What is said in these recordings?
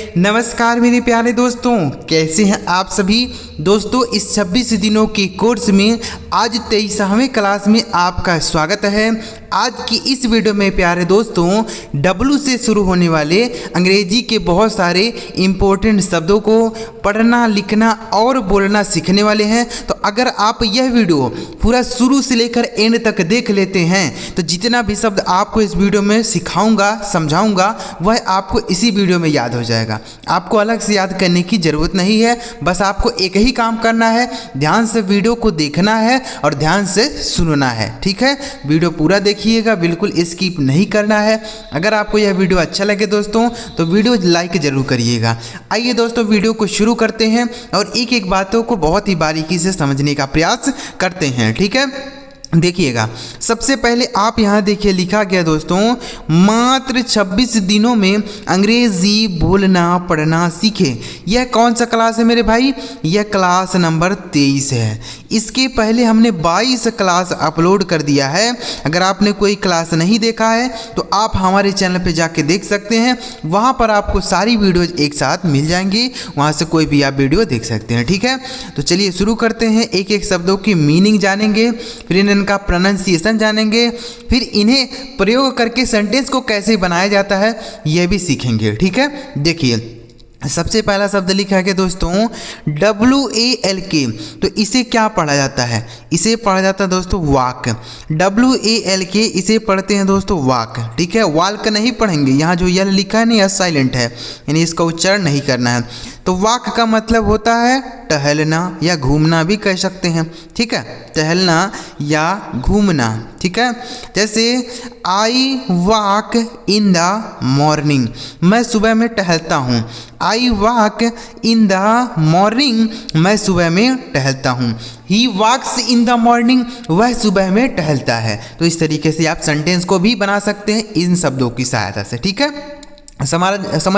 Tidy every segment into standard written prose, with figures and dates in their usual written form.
नमस्कार मेरे प्यारे दोस्तों, कैसे हैं आप सभी दोस्तों। इस 26 दिनों के कोर्स में आज 23वें क्लास में आपका स्वागत है। आज की इस वीडियो में प्यारे दोस्तों W से शुरू होने वाले अंग्रेजी के बहुत सारे इम्पोर्टेंट शब्दों को पढ़ना, लिखना और बोलना सीखने वाले हैं। तो अगर आप यह वीडियो पूरा शुरू से लेकर एंड तक देख लेते हैं तो जितना भी शब्द आपको इस वीडियो में सिखाऊंगा, समझाऊंगा, वह आपको इसी वीडियो में याद हो जाएगा। आपको अलग से याद करने की ज़रूरत नहीं है, बस आपको एक ही काम करना है, ध्यान से वीडियो को देखना है और ध्यान से सुनना है। ठीक है, वीडियो पूरा देखिएगा, बिल्कुल स्किप नहीं करना है। अगर आपको यह वीडियो अच्छा लगे दोस्तों तो वीडियो लाइक ज़रूर करिएगा। आइए दोस्तों वीडियो को शुरू करते हैं और एक एक बातों को बहुत ही बारीकी से समझने का प्रयास करते हैं। ठीक है, देखिएगा। सबसे पहले आप यहाँ देखिए लिखा गया दोस्तों, मात्र 26 दिनों में अंग्रेजी बोलना पढ़ना सीखे। यह कौन सा क्लास है मेरे भाई? यह क्लास नंबर 23 है। इसके पहले हमने 22 क्लास अपलोड कर दिया है। अगर आपने कोई क्लास नहीं देखा है तो आप हमारे चैनल पे जाके देख सकते हैं, वहाँ पर आपको सारी वीडियोज एक साथ मिल जाएंगी, वहाँ से कोई भी आप वीडियो देख सकते हैं। ठीक है, तो चलिए शुरू करते हैं। एक एक शब्दों की मीनिंग जानेंगे, फिर का प्रोनाउंसिएशन जानेंगे, फिर इन्हें प्रयोग करके सेंटेंस को कैसे बनाया जाता है यह भी सीखेंगे। ठीक है, देखिए सबसे पहला शब्द लिखा है कि दोस्तों WALK। तो इसे क्या पढ़ा जाता है? इसे पढ़ा जाता है दोस्तों वाक। WALK इसे पढ़ते हैं दोस्तों वाक। ठीक है, वाल्क नहीं पढ़ेंगे, यहाँ जो यल लिखा है ना यह साइलेंट है, यानी इसका उच्चारण नहीं करना है। तो वाक का मतलब होता है टहलना या घूमना भी कह सकते हैं। ठीक है, टहलना या घूमना। ठीक है, जैसे I walk in the morning, मैं सुबह में टहलता हूँ। I walk in the morning, मैं सुबह में टहलता हूँ। ही वॉक्स इन द मॉर्निंग, वह सुबह में टहलता है। तो इस तरीके से आप सेंटेंस को भी बना सकते हैं इन शब्दों की सहायता से। ठीक है, समझ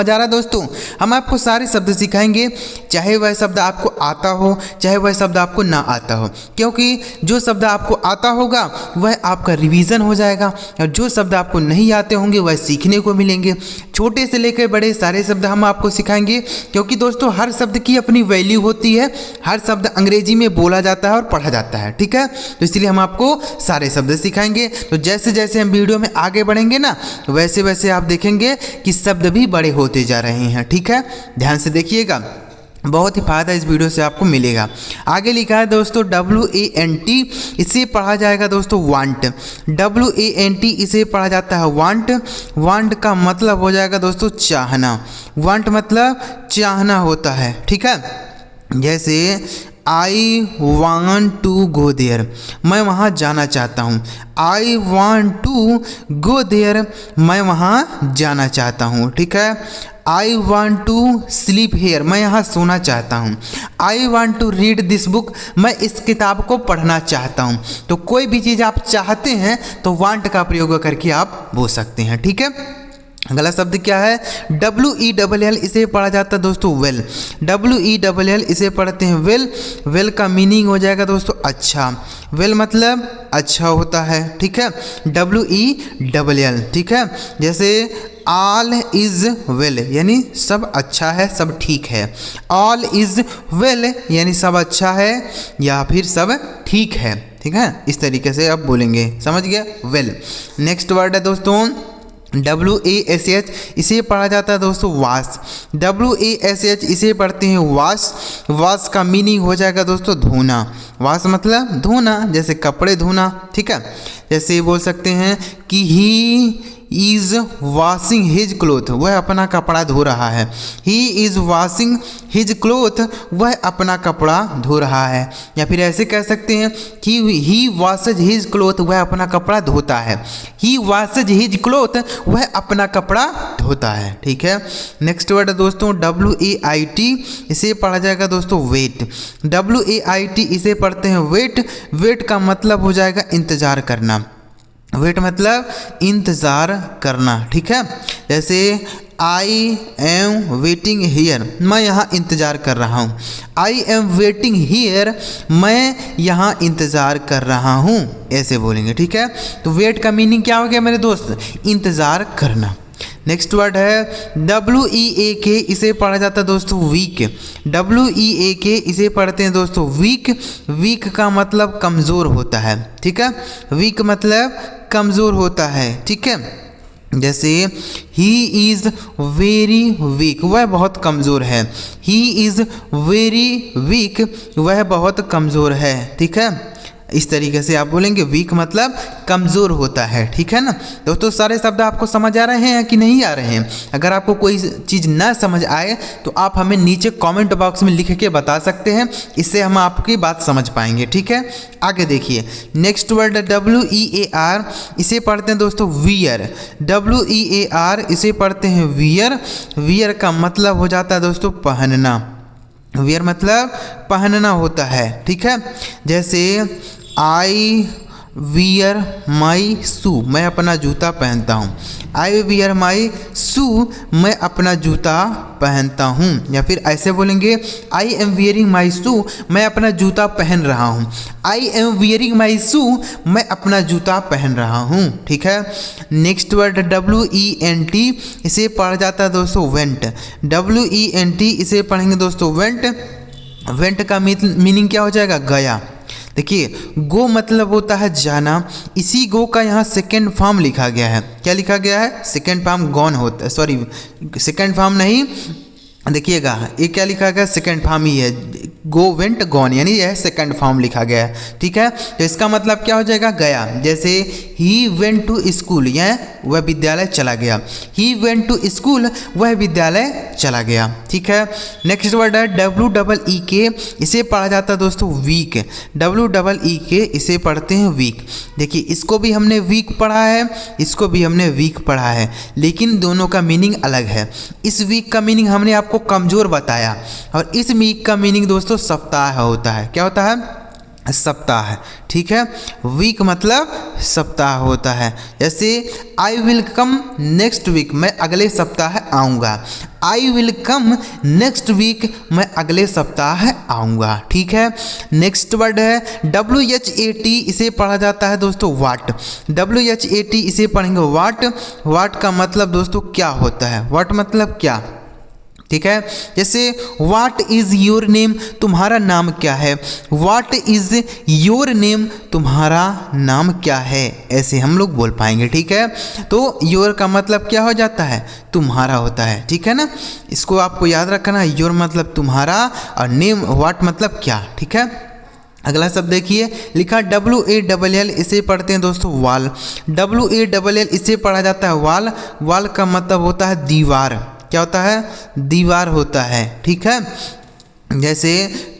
आ रहा है दोस्तों? हम आपको सारे शब्द सिखाएंगे, चाहे वह शब्द आपको आता हो चाहे वह शब्द आपको ना आता हो, क्योंकि जो शब्द आपको आता होगा वह आपका रिवीजन हो जाएगा और जो शब्द आपको नहीं आते होंगे वह सीखने को मिलेंगे। छोटे से लेकर बड़े सारे शब्द हम आपको सिखाएंगे, क्योंकि दोस्तों हर शब्द की अपनी वैल्यू होती है। हर शब्द अंग्रेजी में बोला जाता है और पढ़ा जाता है। ठीक है, तो इसलिए हम आपको सारे शब्द सिखाएंगे। तो जैसे जैसे हम वीडियो में आगे बढ़ेंगे ना, वैसे वैसे आप देखेंगे कि शब्द भी बड़े होते जा रहे हैं। ठीक है, ध्यान से देखिएगा, बहुत ही फायदा इस वीडियो से आपको मिलेगा। आगे लिखा है दोस्तों WANT, इसे पढ़ा जाएगा दोस्तों वांट। WANT इसे पढ़ा जाता है वांट। वांट का मतलब हो जाएगा दोस्तों चाहना। वांट मतलब चाहना होता है। ठीक है, जैसे I want to go there, मैं वहाँ जाना चाहता हूँ। I want to go there, मैं वहाँ जाना चाहता हूँ। ठीक है, I want to sleep here, मैं यहाँ सोना चाहता हूँ। I want to read this book, मैं इस किताब को पढ़ना चाहता हूँ। तो कोई भी चीज़ आप चाहते हैं तो वांट का प्रयोग करके आप बोल सकते हैं। ठीक है, अगला शब्द क्या है? WELL, इसे पढ़ा जाता है दोस्तों वेल। WELL इसे पढ़ते हैं वेल। वेल का मीनिंग हो जाएगा दोस्तों अच्छा। वेल मतलब अच्छा होता है। ठीक है, WELL। ठीक है, जैसे ऑल इज़ वेल यानी सब अच्छा है, सब ठीक है। ऑल इज़ वेल यानी सब अच्छा है या फिर सब ठीक है। ठीक है, इस तरीके से आप बोलेंगे, समझ गया? वेल। नेक्स्ट वर्ड है दोस्तों WASH, इसे पढ़ा जाता है दोस्तों वाश। WASH इसे पढ़ते हैं वाश। वाश का मीनिंग हो जाएगा दोस्तों धोना। वाश मतलब धोना, जैसे कपड़े धोना। ठीक है, जैसे बोल सकते हैं कि he is washing his cloth, वह अपना कपड़ा धो रहा है। He is washing his cloth, वह अपना कपड़ा धो रहा है। या फिर ऐसे कह सकते हैं कि ही वॉशेज हिज क्लोथ, वह अपना कपड़ा धोता है। ही वॉशेज हिज क्लोथ, वह अपना कपड़ा धोता है। ठीक है, नेक्स्ट वर्ड है दोस्तों WAIT, इसे पढ़ा जाएगा दोस्तों वेट। WAIT इसे पढ़ते हैं वेट। वेट का मतलब हो जाएगा इंतज़ार करना। वेट मतलब इंतज़ार करना। ठीक है, जैसे आई एम वेटिंग हियर, मैं यहाँ इंतज़ार कर रहा हूँ। आई एम वेटिंग हियर, मैं यहाँ इंतज़ार कर रहा हूँ, ऐसे बोलेंगे। ठीक है, तो वेट का मीनिंग क्या हो गया मेरे दोस्त? इंतज़ार करना। नेक्स्ट वर्ड है WEAK, इसे पढ़ा जाता है दोस्तों वीक। WEAK इसे पढ़ते हैं दोस्तों वीक। वीक का मतलब कमज़ोर होता है, ठीक है। वीक मतलब कमज़ोर होता है, ठीक है। जैसे ही इज़ वेरी वीक, वह बहुत कमज़ोर है। ही इज़ वेरी वीक, वह बहुत कमज़ोर है, ठीक है। इस तरीके से आप बोलेंगे, वीक मतलब कमज़ोर होता है, ठीक है ना। दोस्तों सारे शब्द आपको समझ आ रहे हैं कि नहीं आ रहे हैं? अगर आपको कोई चीज़ ना समझ आए तो आप हमें नीचे कमेंट बॉक्स में लिख के बता सकते हैं, इससे हम आपकी बात समझ पाएंगे, ठीक है। आगे देखिए, नेक्स्ट वर्ड WEAR, इसे पढ़ते हैं दोस्तों वियर। WEAR इसे पढ़ते हैं वियर। वियर का मतलब हो जाता है दोस्तों पहनना। वियर मतलब पहनना होता है, ठीक है। जैसे आई वियर माई शू, मैं अपना जूता पहनता हूँ। आई वियर माई शू, मैं अपना जूता पहनता हूँ। या फिर ऐसे बोलेंगे, आई एम वियरिंग माई शू, मैं अपना जूता पहन रहा हूँ। आई एम वियरिंग माई शू, मैं अपना जूता पहन रहा हूँ, ठीक है। नेक्स्ट वर्ड WENT, इसे पढ़ा जाता है दोस्तों वेंट। WENT इसे पढ़ेंगे दोस्तों वेंट। वेंट का मीनिंग क्या हो जाएगा? गया। देखिए, गो मतलब होता है जाना। इसी गो का यहाँ सेकेंड फॉर्म लिखा गया है। क्या लिखा गया है? सेकेंड फॉर्म गॉन होता है, सॉरी सेकेंड फॉर्म नहीं, देखिएगा ये क्या लिखा गया? सेकेंड फॉर्म ही है, गो वेंट गॉन, यानी यह सेकेंड फॉर्म लिखा गया है, ठीक है। तो इसका मतलब क्या हो जाएगा? गया। जैसे ही वेंट टू स्कूल, यह वह विद्यालय चला गया। ही वेंट टू स्कूल, वह विद्यालय चला गया, ठीक है। नेक्स्ट वर्ड है WEEK, इसे पढ़ा जाता है दोस्तों वीक। WEEK इसे पढ़ते हैं वीक। देखिए, इसको भी हमने वीक पढ़ा है, इसको भी हमने वीक पढ़ा है, लेकिन दोनों का मीनिंग अलग है। इस वीक का मीनिंग हमने आपको कमज़ोर बताया, और इस वीक का मीनिंग दोस्तों सप्ताह होता है। क्या होता है? सप्ताह, ठीक है। वीक मतलब सप्ताह होता है। जैसे I will come next week, मैं अगले सप्ताह आऊँगा। I will come next week, मैं अगले सप्ताह आऊँगा, ठीक है। नेक्स्ट वर्ड है WHAT, इसे पढ़ा जाता है दोस्तों वाट। WHAT इसे पढ़ेंगे वाट। वाट का मतलब दोस्तों क्या होता है? वाट मतलब क्या, ठीक है। जैसे व्हाट इज़ योर नेम, तुम्हारा नाम क्या है। व्हाट इज़ योर नेम, तुम्हारा नाम क्या है, ऐसे हम लोग बोल पाएंगे, ठीक है। तो योर का मतलब क्या हो जाता है? तुम्हारा होता है, ठीक है ना। इसको आपको याद रखना, योर मतलब तुम्हारा और नेम व्हाट मतलब क्या, ठीक है। अगला शब्द देखिए, लिखा WALL, इसे पढ़ते हैं दोस्तों वाल। WALL इसे पढ़ा जाता है वाल। वाल का मतलब होता है दीवार। क्या होता है? दीवार होता है, ठीक है। जैसे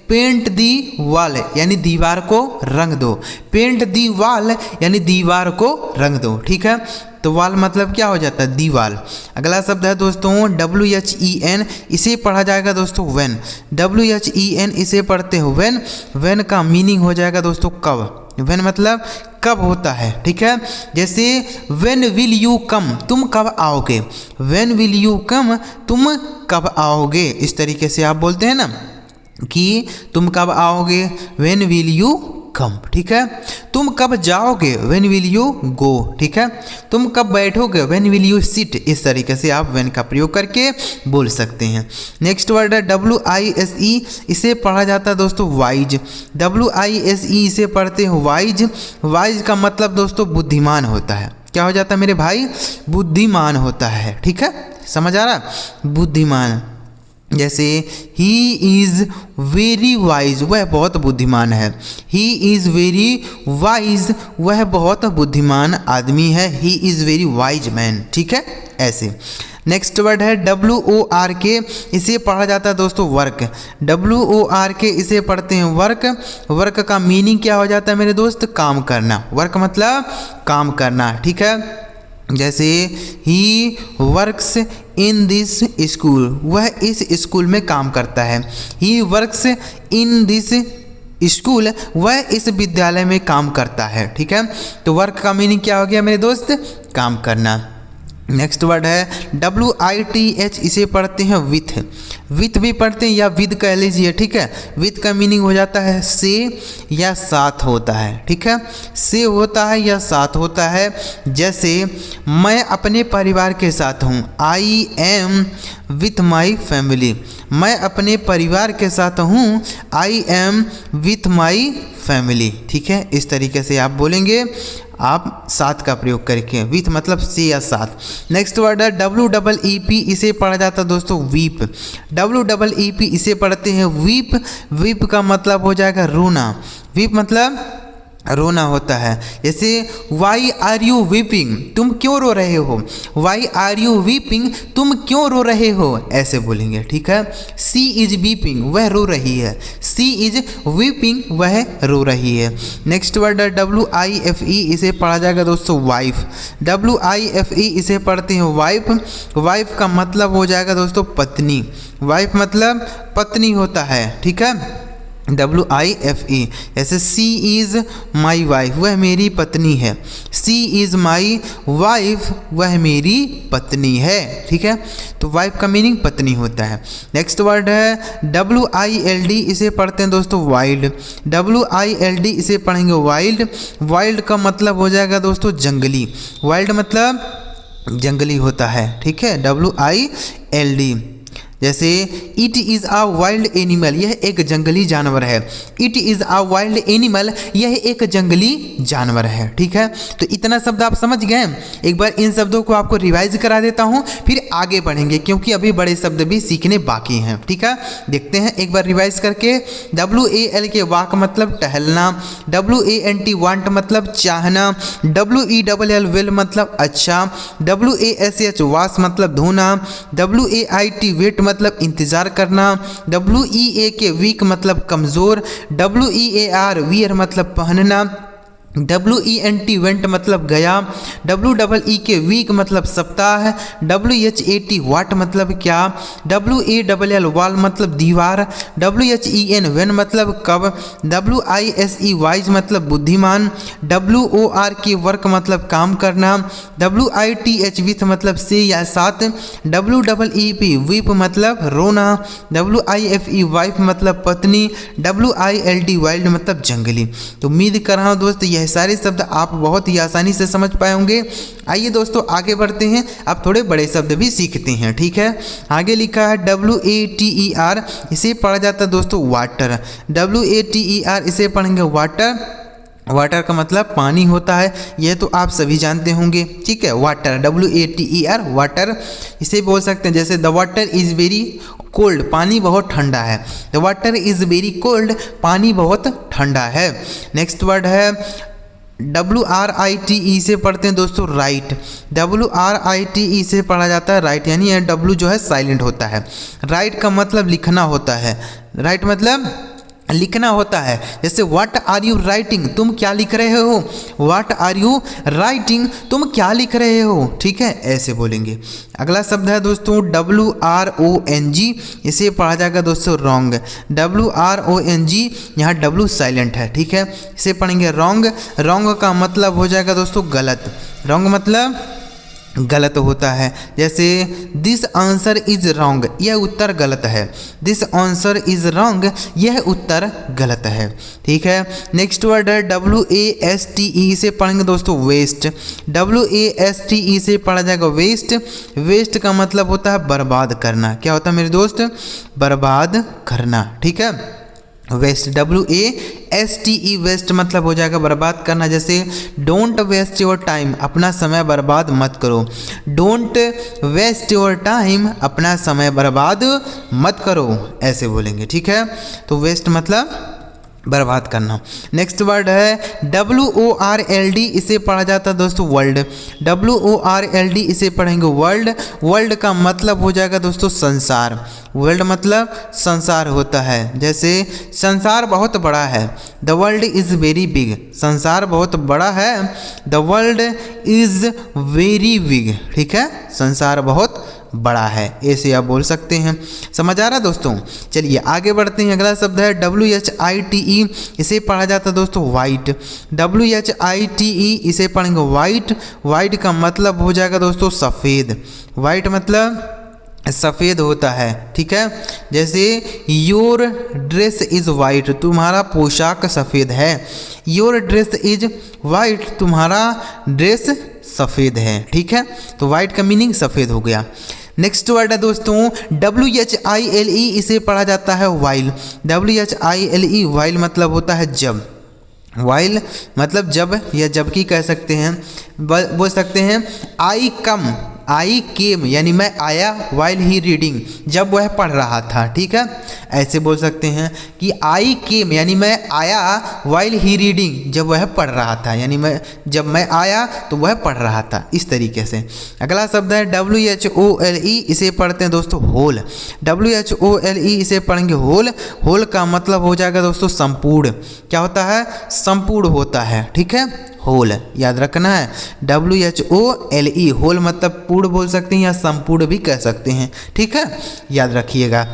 पेंट दी वॉल, यानी दीवार को रंग दो। पेंट दी वॉल यानी दीवार को रंग दो, ठीक है। तो वॉल मतलब क्या हो जाता है? दीवार। अगला शब्द है दोस्तों WHEN, इसे पढ़ा जाएगा दोस्तों वैन। WHEN इसे पढ़ते हो वैन। वैन का मीनिंग हो जाएगा दोस्तों कब। वैन मतलब कब होता है, ठीक है। जैसे व्हेन विल यू कम, तुम कब आओगे। व्हेन विल यू कम, तुम कब आओगे। इस तरीके से आप बोलते हैं ना कि तुम कब आओगे, व्हेन विल यू कम, ठीक है। तुम कब जाओगे, व्हेन विल यू गो, ठीक है। तुम कब बैठोगे, व्हेन विल यू सिट। इस तरीके से आप व्हेन का प्रयोग करके बोल सकते हैं। नेक्स्ट वर्ड है WISE, इसे पढ़ा जाता है दोस्तों वाइज। WISE इसे पढ़ते हैं वाइज। वाइज का मतलब दोस्तों बुद्धिमान होता है। क्या हो जाता है मेरे भाई? बुद्धिमान होता है, ठीक है। समझ आ रहा? बुद्धिमान। जैसे ही इज़ वेरी वाइज, वह बहुत बुद्धिमान है। ही इज़ वेरी वाइज, वह बहुत बुद्धिमान आदमी है। He is very wise man, ठीक है। ऐसे नेक्स्ट वर्ड है WORK, इसे पढ़ा जाता है दोस्तों वर्क। WORK इसे पढ़ते हैं वर्क। वर्क का मीनिंग क्या हो जाता है मेरे दोस्त? काम करना। वर्क मतलब काम करना, ठीक है। जैसे he works in this school, वह इस स्कूल में काम करता है। He works in this school, वह इस विद्यालय में काम करता है, ठीक है। तो वर्क का मीनिंग क्या हो गया मेरे दोस्त? काम करना। नेक्स्ट वर्ड है WITH, इसे पढ़ते हैं विथ। विथ भी पढ़ते हैं या विद कह लीजिए, ठीक है। विथ का मीनिंग हो जाता है से या साथ होता है, ठीक है। से होता है या साथ होता है। जैसे मैं अपने परिवार के साथ हूँ, I am with my family। मैं अपने परिवार के साथ हूँ, I am with my family, ठीक है। इस तरीके से आप बोलेंगे, आप साथ का प्रयोग करके। विथ मतलब से या साथ। नेक्स्ट वर्ड है WEEP, इसे पढ़ा जाता है दोस्तों वीप। WEEP, इसे पढ़ते हैं वीप। वीप का मतलब हो जाएगा रोना। वीप मतलब रोना होता है। जैसे वाई आर यू वीपिंग, तुम क्यों रो रहे हो। वाई आर यू वीपिंग, तुम क्यों रो रहे हो, ऐसे बोलेंगे, ठीक है। सी इज वीपिंग, वह रो रही है। सी इज वीपिंग, वह रो रही है। नेक्स्ट वर्ड है WIFE, इसे पढ़ा जाएगा दोस्तों वाइफ। WIFE, इसे पढ़ते हैं वाइफ। वाइफ का मतलब हो जाएगा दोस्तों पत्नी। वाइफ मतलब पत्नी होता है, ठीक है। WIFE, ऐसे सी इज़ माई वाइफ, वह मेरी पत्नी है। सी इज़ माई वाइफ, वह मेरी पत्नी है, ठीक है। तो वाइफ का मीनिंग पत्नी होता है। नेक्स्ट वर्ड है WILD, इसे पढ़ते हैं दोस्तों वाइल्ड। WILD, इसे पढ़ेंगे वाइल्ड। वाइल्ड का मतलब हो जाएगा दोस्तों जंगली। वाइल्ड मतलब जंगली होता है, ठीक है। WILD, जैसे it is a wild animal, यह एक जंगली जानवर है। It is a wild animal, यह एक जंगली जानवर है, ठीक है। तो इतना शब्द आप समझ गए। एक बार इन शब्दों को आपको रिवाइज करा देता हूँ, फिर आगे बढ़ेंगे क्योंकि अभी बड़े शब्द भी सीखने बाकी हैं, ठीक है। देखते हैं एक बार रिवाइज करके। WAL के वाक मतलब टहलना। WANT वांट मतलब चाहना। WELL वेल मतलब अच्छा। WASH वास मतलब धोना। WAIT वेट मतलब इंतजार करना। WEA के वीक मतलब कमज़ोर। WEAR वियर मतलब पहनना। WENT वेंट मतलब गया। WEE के वीक मतलब सप्ताह। WHAT वाट मतलब क्या। WALL वाल मतलब दीवार। WHEN वेन मतलब कब। WISE वाइज मतलब बुद्धिमान। WOR के वर्क मतलब काम करना। WITH विथ मतलब से या साथ। WEEP वीप मतलब रोना। WIFE वाइफ मतलब पत्नी। WILD वाइल्ड मतलब जंगली। तो उम्मीद कर रहा हूँ दोस्त यह सारे शब्द आप बहुत ही आसानी से समझ पाए होंगे। आइए दोस्तों आगे बढ़ते हैं, अब थोड़े बड़े शब्द भी सीखते हैं, ठीक है। आगे लिखा है WATER, इसे पढ़ा जाता है दोस्तों वाटर। WATER, इसे पढ़ेंगे वाटर। वाटर का मतलब पानी होता है, यह तो आप सभी जानते होंगे, ठीक है। वाटर, WATER वाटर, इसे बोल सकते हैं जैसे the water is very cold, पानी बहुत ठंडा है। The water is very cold, पानी बहुत ठंडा है। नेक्स्ट वर्ड है WRITE, से पढ़ते हैं दोस्तों राइट। WRITE से पढ़ा जाता है राइट, यानी यह W जो है साइलेंट होता है। राइट का मतलब लिखना होता है। राइट मतलब लिखना होता है। जैसे व्हाट आर यू राइटिंग, तुम क्या लिख रहे हो। व्हाट आर यू राइटिंग, तुम क्या लिख रहे हो, ठीक है, ऐसे बोलेंगे। अगला शब्द है दोस्तों WRONG, इसे पढ़ा जाएगा दोस्तों रॉन्ग। WRONG, यहाँ W साइलेंट है, ठीक है, इसे पढ़ेंगे रॉन्ग। रॉन्ग का मतलब हो जाएगा दोस्तों गलत। रॉन्ग मतलब गलत होता है। जैसे दिस आंसर इज रॉन्ग, यह उत्तर गलत है। दिस आंसर इज रॉन्ग, यह उत्तर गलत है, ठीक है। नेक्स्ट वर्ड है WASTE, से पढ़ेंगे दोस्तों वेस्ट। WASTE से पढ़ा जाएगा वेस्ट। वेस्ट का मतलब होता है बर्बाद करना। क्या होता है मेरे दोस्त, बर्बाद करना, ठीक है। वेस्ट, WASTE वेस्ट मतलब हो जाएगा बर्बाद करना। जैसे डोंट वेस्ट योर टाइम, अपना समय बर्बाद मत करो। डोंट वेस्ट योर टाइम, अपना समय बर्बाद मत करो, ऐसे बोलेंगे, ठीक है। तो वेस्ट मतलब बर्बाद करना। नेक्स्ट वर्ड है WORLD, इसे पढ़ा जाता है दोस्तों वर्ल्ड। WORLD, इसे पढ़ेंगे वर्ल्ड। वर्ल्ड का मतलब हो जाएगा दोस्तों संसार। वर्ल्ड मतलब संसार होता है। जैसे संसार बहुत बड़ा है, the world is very big, संसार बहुत बड़ा है। The world is very big, ठीक है, संसार बहुत बड़ा है, ऐसे आप बोल सकते हैं। समझ आ रहा है दोस्तों? चलिए आगे बढ़ते हैं। अगला शब्द है WHITE, इसे पढ़ा जाता है दोस्तों वाइट। WHITE इसे पढ़ेंगे वाइट। वाइट का मतलब हो जाएगा दोस्तों सफ़ेद। वाइट मतलब सफ़ेद होता है, ठीक है। जैसे योर ड्रेस इज़ वाइट, तुम्हारा पोशाक सफ़ेद है। योर ड्रेस इज वाइट, तुम्हारा ड्रेस सफ़ेद है, ठीक है। तो वाइट का मीनिंग सफ़ेद हो गया। नेक्स्ट वर्ड है दोस्तों WHILE, इसे पढ़ा जाता है वाइल। WHILE वाइल मतलब होता है जब। वाइल मतलब जब या जबकि कह सकते हैं, बोल सकते हैं आई केम यानी मैं आया, वाइल ही रीडिंग जब वह पढ़ रहा था, ठीक है। ऐसे बोल सकते हैं कि आई केम यानी मैं आया, वाइल ही रीडिंग जब वह पढ़ रहा था, यानी जब मैं आया तो वह पढ़ रहा था, इस तरीके से। अगला शब्द है WHOLE, इसे पढ़ते हैं दोस्तों होल। WHOLE इसे पढ़ेंगे होल। होल का मतलब हो जाएगा दोस्तों संपूर्ण। क्या होता है? संपूर्ण होता है, ठीक है। होल याद रखना है। WHOLE होल मतलब पूर्ण बोल सकते हैं या संपूर्ण भी कह सकते हैं, ठीक है, याद रखिएगा।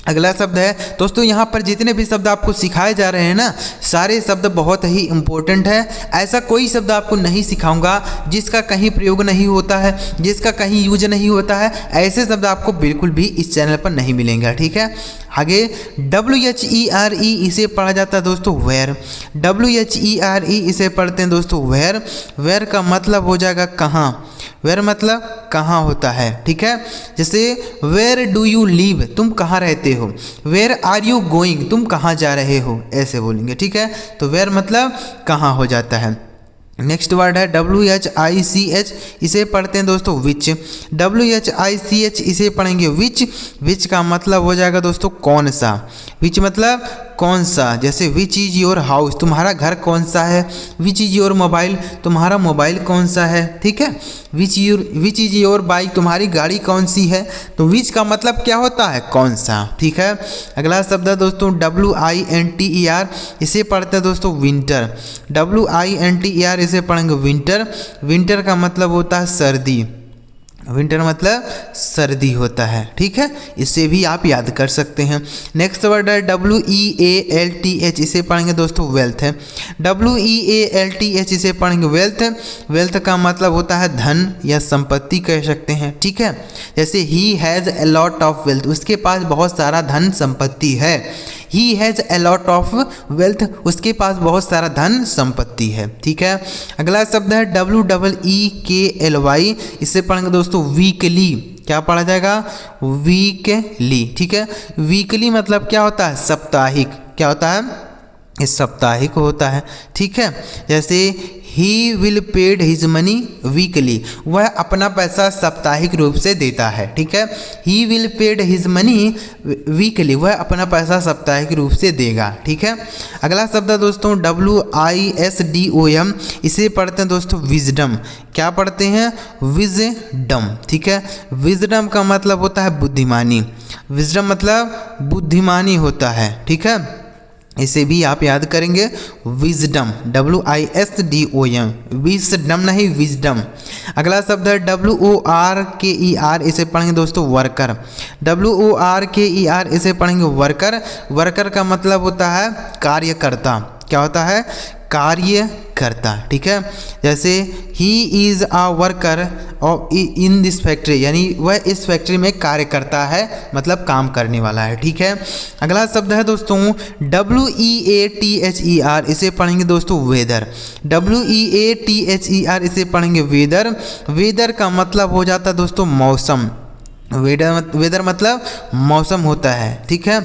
अगला शब्द है दोस्तों, यहाँ पर जितने भी शब्द आपको सिखाए जा रहे हैं ना, सारे शब्द बहुत ही इम्पोर्टेंट है। ऐसा कोई शब्द आपको नहीं सिखाऊंगा जिसका कहीं प्रयोग नहीं होता है, जिसका कहीं यूज नहीं होता है। ऐसे शब्द आपको बिल्कुल भी इस चैनल पर नहीं मिलेंगे, ठीक है। आगे WHERE इसे पढ़ा जाता है दोस्तों वेयर। WHERE इसे पढ़ते हैं दोस्तों वेयर। वेयर का मतलब हो जाएगा कहाँ। वेयर मतलब कहाँ होता है, ठीक है। जैसे वेयर डू यू लिव, तुम कहाँ रहते हो। वेयर आर यू गोइंग, तुम कहाँ जा रहे हो, ऐसे बोलेंगे, ठीक है। तो वेयर मतलब कहाँ हो जाता है। नेक्स्ट वर्ड है WHICH, इसे पढ़ते हैं दोस्तों विच। WHICH इसे पढ़ेंगे विच। विच का मतलब हो जाएगा दोस्तों कौन सा। विच मतलब कौन सा। जैसे विच इज़ योर हाउस, तुम्हारा घर कौन सा है। विच इज़ योर मोबाइल, तुम्हारा मोबाइल कौन सा है, ठीक है। विच इज़ योर बाइक, तुम्हारी गाड़ी कौन सी है। तो विच का मतलब क्या होता है, कौन सा, ठीक है। अगला शब्द है दोस्तों WINTER, इसे पढ़ते हैं दोस्तों विंटर। WINTER इसे पढ़ेंगे विंटर। विंटर का मतलब होता है सर्दी। विंटर मतलब सर्दी होता है, ठीक है। इसे भी आप याद कर सकते हैं। नेक्स्ट वर्ड है WEALTH, इसे पढ़ेंगे दोस्तों वेल्थ है। WEALTH इसे पढ़ेंगे वेल्थ। वेल्थ का मतलब होता है धन या संपत्ति कह सकते हैं, ठीक है। जैसे he has a lot of wealth, उसके पास बहुत सारा धन संपत्ति है। He has a lot of wealth, उसके पास बहुत सारा धन संपत्ति है, ठीक है। अगला शब्द है WEEKLY, इसे पढ़ेंगे दोस्तों वीकली। क्या पढ़ा जाएगा, वीकली, ठीक है। वीकली मतलब क्या होता है, साप्ताहिक। क्या होता है, इस साप्ताहिक होता है, ठीक है। जैसे he will paid his money weekly, वह अपना पैसा साप्ताहिक रूप से देता है, ठीक है। He will paid his money weekly, वह अपना पैसा साप्ताहिक रूप से देगा, ठीक है। अगला शब्द है दोस्तों WISDOM, इसे पढ़ते हैं दोस्तों विजडम। क्या पढ़ते हैं, विजडम, ठीक है। विजडम का मतलब होता है बुद्धिमानी। विजडम मतलब बुद्धिमानी होता है, ठीक है। इसे भी आप याद करेंगे विजडम, WISDOM, विजडम नहीं विजडम। अगला शब्द है WORKER, इसे पढ़ेंगे दोस्तों वर्कर। WORKER इसे पढ़ेंगे वर्कर। वर्कर का मतलब होता है कार्यकर्ता। क्या होता है, कार्यकर्ता, ठीक है। जैसे he is a worker in this factory, यानी वह इस फैक्ट्री में कार्य करता है, मतलब काम करने वाला है, ठीक है। अगला शब्द है दोस्तों WEATHER, इसे पढ़ेंगे दोस्तों वेदर। WEATHER इसे पढ़ेंगे वेदर। वेदर का मतलब हो जाता है दोस्तों मौसम। वेदर मतलब मौसम होता है, ठीक है।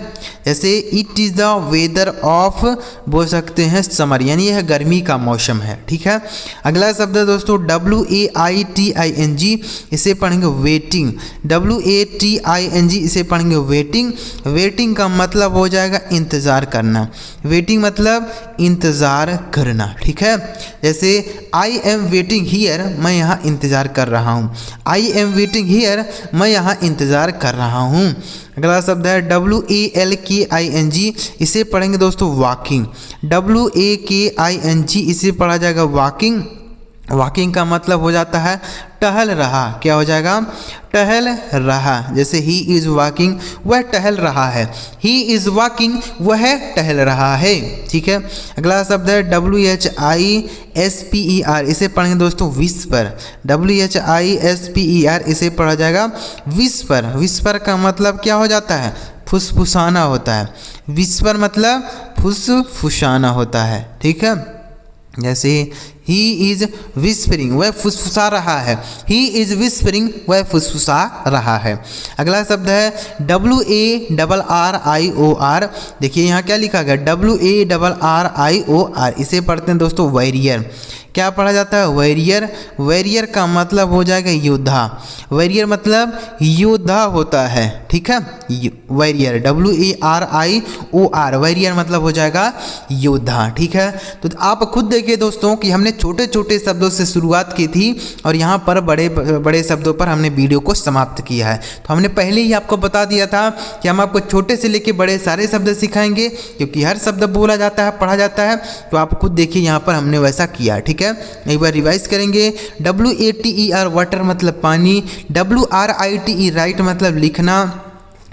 जैसे it is the weather of, बोल सकते हैं समर, यानी यह गर्मी का मौसम है, ठीक है। अगला शब्द है दोस्तों WAITING, इसे पढ़ेंगे वेटिंग। WATING इसे पढ़ेंगे वेटिंग। वेटिंग का मतलब हो जाएगा इंतज़ार करना। वेटिंग मतलब इंतज़ार करना, ठीक है। जैसे आई एम वेटिंग हियर, मैं यहाँ इंतज़ार कर रहा हूँ। आई एम वेटिंग हियर, मैं यहाँ इंतज़ार कर रहा हूँ। अगला शब्द है WALKING, इसे पढ़ेंगे दोस्तों वॉकिंग। WAKING इसे पढ़ा जाएगा वॉकिंग। वॉकिंग का मतलब हो जाता है टहल रहा। क्या हो जाएगा? टहल रहा। जैसे ही इज़ वॉकिंग, वह टहल रहा है। ही इज़ वॉकिंग, वह टहल रहा है। ठीक है। अगला शब्द है WHISPER। इसे पढ़ेंगे दोस्तों विस्पर। WHISPER इसे पढ़ा जाएगा विस्पर। विस्पर का मतलब क्या हो जाता है? फुसफुसाना होता है। विस्पर मतलब फुसफुसाना होता है। ठीक है। जैसे ही इज़ विस्परिंग, वह फुसफुसा रहा है। ही इज़ विस्परिंग, वह फुसफुसा रहा है। अगला शब्द है WARRIOR। देखिए यहाँ क्या लिखा गया? WARRIOR। इसे पढ़ते हैं दोस्तों वॉरियर। क्या पढ़ा जाता है? वॉरियर। वॉरियर का मतलब हो जाएगा योद्धा। वॉरियर मतलब योद्धा होता है। ठीक है। Warrior WARIOR। वॉरियर मतलब हो जाएगा योद्धा। ठीक है। तो आप खुद देखिए दोस्तों कि हमने छोटे छोटे शब्दों से शुरुआत की थी और यहाँ पर बड़े बड़े शब्दों पर हमने वीडियो को समाप्त किया है। तो हमने पहले ही आपको बता दिया था कि हम आपको छोटे से लेके बड़े सारे शब्द सिखाएंगे, क्योंकि हर शब्द बोला जाता है, पढ़ा जाता है। तो आप खुद देखिए यहाँ पर हमने वैसा किया। ठीक है। एक बार रिवाइज करेंगे। WATER वाटर मतलब पानी। WRITE राइट मतलब लिखना।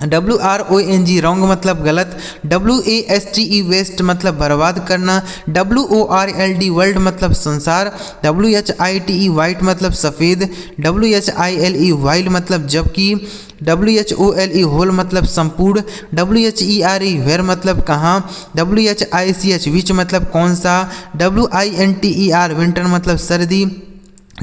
WRONG रॉन्ग मतलब गलत। WASTE वेस्ट मतलब बर्बाद करना। WORLD वर्ल्ड मतलब संसार। WHITE वाइट मतलब सफ़ेद। WHILE वाइल्ड मतलब जबकि। WHOLE होल मतलब संपूर्ण। WHERE वेर मतलब कहाँ। WHICH विच मतलब कौन सा। WINTER विंटर मतलब सर्दी।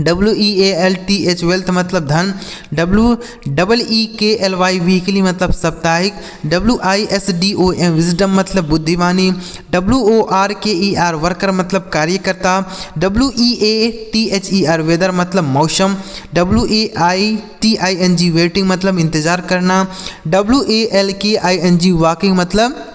WEALTH वेल्थ मतलब धन। WEEKLY वीकली मतलब साप्ताहिक। WISDOM विजडम मतलब बुद्धिमानी। WORKER वर्कर मतलब कार्यकर्ता। WEATHER वेदर मतलब मौसम। WAITING वेटिंग मतलब इंतजार करना। WALKING वॉकिंग मतलब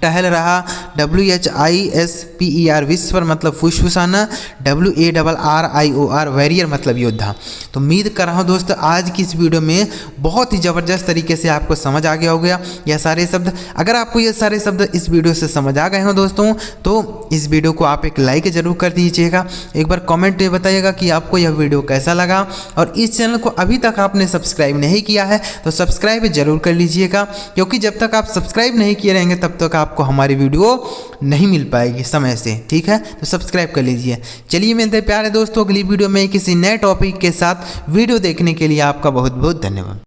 टहल रहा। WHISPER विस्पर मतलब फुसफुसाना। WARRIOR वॉरियर मतलब योद्धा। तो उम्मीद कर रहा हूँ दोस्तों आज की इस वीडियो में बहुत ही ज़बरदस्त तरीके से आपको समझ आ गया हो गया यह सारे शब्द। अगर आपको ये सारे शब्द इस वीडियो से समझ आ गए हों दोस्तों, तो इस वीडियो को आप एक लाइक जरूर कर दीजिएगा। एक बार कमेंट में बताइएगा कि आपको यह वीडियो कैसा लगा, और इस चैनल को अभी तक आपने सब्सक्राइब नहीं किया है तो सब्सक्राइब जरूर कर लीजिएगा, क्योंकि जब तक आप सब्सक्राइब नहीं किए रहेंगे तब तक आपको हमारी वीडियो नहीं मिल पाएगी समय से। ठीक है। तो सब्सक्राइब कर लीजिए। चलिए मिलते हैं प्यारे दोस्तों अगली वीडियो में किसी नए टॉपिक के साथ। वीडियो देखने के लिए आपका बहुत बहुत धन्यवाद।